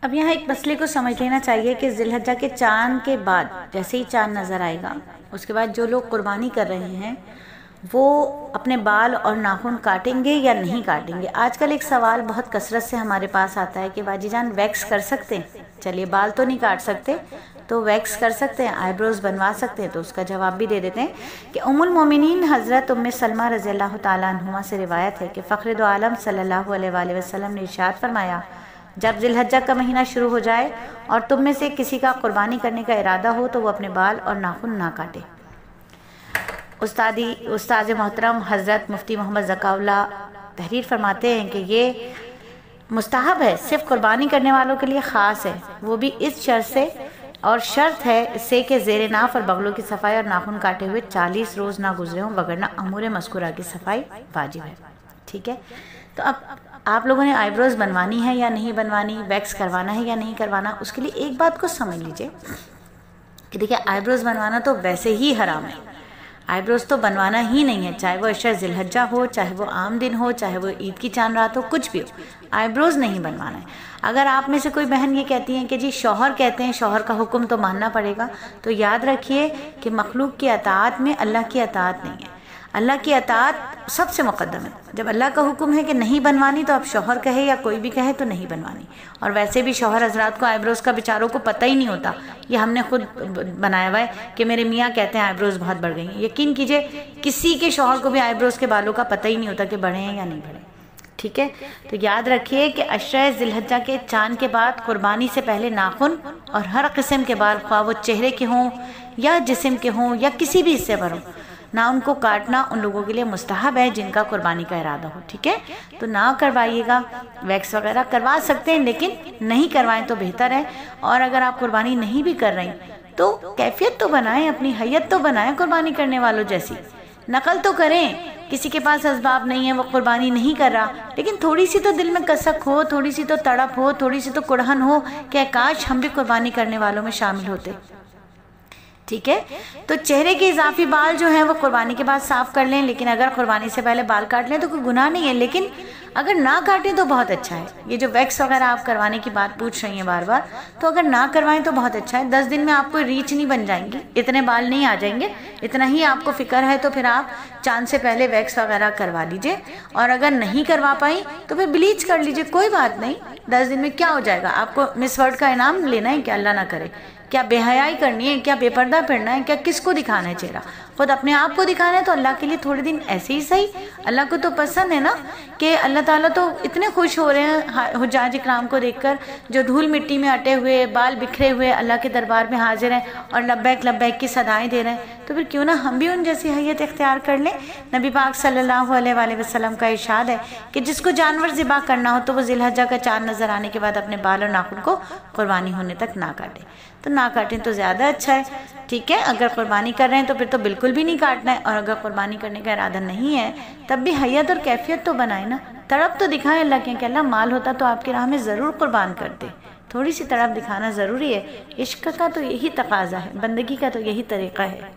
اب یہاں ایک مسئلے کو سمجھ لینا چاہیے کہ ذی الحجہ کے چاند کے بعد جیسے ہی چاند نظر آئے گا اس کے بعد جو لوگ قربانی کر رہے ہیں وہ اپنے بال اور ناخن کاٹیں گے یا نہیں کاٹیں گے۔ آج کل ایک سوال بہت کثرت سے ہمارے پاس آتا ہے کہ باجی جان ویکس کر سکتے ہیں؟ چلیے بال تو نہیں کاٹ سکتے تو ویکس کر سکتے ہیں، آئی بروز بنوا سکتے ہیں، تو اس کا جواب بھی دے دیتے ہیں کہ ام المومنین حضرت ام سلمہ رضی اللہ تعالیٰ عنہما سے روایت ہے کہ فخر دو عالم صلی اللہ علیہ وآلہ وسلم نے ارشاد فرمایا جب ذی الحجہ کا مہینہ شروع ہو جائے اور تم میں سے کسی کا قربانی کرنے کا ارادہ ہو تو وہ اپنے بال اور ناخن نہ کاٹے۔ استاد محترم حضرت مفتی محمد ذکاء اللہ تحریر فرماتے ہیں کہ یہ مستحب ہے، صرف قربانی کرنے والوں کے لیے خاص ہے، وہ بھی اس شرط سے، اور شرط ہے اس سے کہ زیر ناف اور بغلوں کی صفائی اور ناخن کاٹے ہوئے 40 روز نہ گزرے ہوں، وگرنہ امور مذکورہ کی صفائی واجب ہے۔ ٹھیک ہے، تو اب آپ لوگوں نے آئی بروز بنوانی ہے یا نہیں بنوانی، ویکس کروانا ہے یا نہیں کروانا، اس کے لیے ایک بات کو سمجھ لیجئے کہ دیکھیں آئی بروز بنوانا تو ویسے ہی حرام ہے، آئی بروز تو بنوانا ہی نہیں ہے، چاہے وہ عشرہ ذی الحجہ ہو، چاہے وہ عام دن ہو، چاہے وہ عید کی چاند رات ہو، کچھ بھی ہو، آئی بروز نہیں بنوانا ہے۔ اگر آپ میں سے کوئی بہن یہ کہتی ہیں کہ جی شوہر کہتے ہیں، شوہر کا حکم تو ماننا پڑے گا، تو یاد رکھیے کہ مخلوق کی اطاعت میں اللہ کی اطاعت نہیں ہے، اللہ کی اطاعت سب سے مقدم ہے۔ جب اللہ کا حکم ہے کہ نہیں بنوانی تو اب شوہر کہے یا کوئی بھی کہے تو نہیں بنوانی، اور ویسے بھی شوہر حضرات کو آئی بروز کا بیچاروں کو پتہ ہی نہیں ہوتا، یہ ہم نے خود بنایا ہوا ہے کہ میرے میاں کہتے ہیں آئی بروز بہت بڑھ گئی ہیں، یقین کیجئے کسی کے شوہر کو بھی آئی بروز کے بالوں کا پتہ ہی نہیں ہوتا کہ بڑھے ہیں یا نہیں بڑھے۔ ٹھیک ہے، تو یاد رکھیے کہ عشرہ ذی الحجہ کے چاند کے بعد قربانی سے پہلے ناخن اور ہر قسم کے بال، خواہ وہ چہرے کے ہوں یا جسم کے ہوں یا کسی بھی حصے پر ہوں، نہ ان کو کاٹنا ان لوگوں کے لیے مستحب ہے جن کا قربانی کا ارادہ ہو۔ ٹھیک ہے، تو نہ کروائیے گا، ویکس وغیرہ کروا سکتے ہیں لیکن نہیں کروائیں تو بہتر ہے، اور اگر آپ قربانی نہیں بھی کر رہی تو کیفیت تو بنائیں، اپنی حیت تو بنائیں قربانی کرنے والوں جیسی، نقل تو کریں۔ کسی کے پاس اسباب نہیں ہے، وہ قربانی نہیں کر رہا، لیکن تھوڑی سی تو دل میں کسک ہو، تھوڑی سی تو تڑپ ہو، تھوڑی سی تو کڑہن ہو کہ کاش ہم بھی قربانی کرنے والوں میں شامل ہوتے۔ ٹھیک ہے، تو چہرے کے اضافی بال جو ہیں وہ قربانی کے بعد صاف کر لیں، لیکن اگر قربانی سے پہلے بال کاٹ لیں تو کوئی گناہ نہیں ہے، لیکن اگر نہ کاٹیں تو بہت اچھا ہے۔ یہ جو ویکس وغیرہ آپ کروانے کی بات پوچھ رہی ہیں بار بار، تو اگر نہ کروائیں تو بہت اچھا ہے، 10 دن میں آپ کوئی ریچھ نہیں بن جائیں گی، اتنے بال نہیں آ جائیں گے، اتنا ہی آپ کو فکر ہے تو پھر آپ چاند سے پہلے ویکس وغیرہ کروا لیجئے، اور اگر نہیں کروا پائیں تو پھر بلیچ کر لیجئے، کوئی بات نہیں، 10 دن میں کیا ہو جائے گا۔ آپ کو مس ورلڈ کا انعام لینا ہے کہ اللہ نہ کرے، کیا بے حیائی کرنی ہے، کیا بے پردہ پھرنا ہے، کیا کس کو دکھانا ہے چہرہ، خود اپنے آپ کو دکھانا ہے، تو اللہ کے لیے تھوڑے دن ایسے ہی صحیح، اللہ کو تو پسند ہے نا کہ اللہ تعالیٰ تو اتنے خوش ہو رہے ہیں حجاج اکرام کو دیکھ کر جو دھول مٹی میں اٹے ہوئے، بال بکھرے ہوئے اللہ کے دربار میں حاضر ہیں اور لبیک لبیک کی صدائیں دے رہے ہیں، تو پھر کیوں نہ ہم بھی ان جیسی حیت اختیار کر لیں۔ نبی پاک صلی اللہ علیہ وآلہ وسلم کا ارشاد ہے کہ جس کو جانور ذبح کرنا ہو تو وہ ذی الحجہ کا چاند نظر آنے کے بعد اپنے بال اور ناخن کو قربانی ہونے تک نہ کاٹے، تو نہ کاٹیں تو زیادہ اچھا ہے۔ ٹھیک ہے، اگر قربانی کر رہے ہیں تو پھر تو بالکل بھی نہیں کاٹنا ہے، اور اگر قربانی کرنے کا ارادہ نہیں ہے تب بھی حیت اور کیفیت تو بنائیں نا، تڑپ تو دکھائیں اللہ کے کہ اللہ مال ہوتا تو آپ کی راہ میں ضرور قربان کرتے، تھوڑی سی تڑپ دکھانا ضروری ہے، عشق کا تو یہی تقاضا ہے، بندگی کا تو یہی طریقہ ہے۔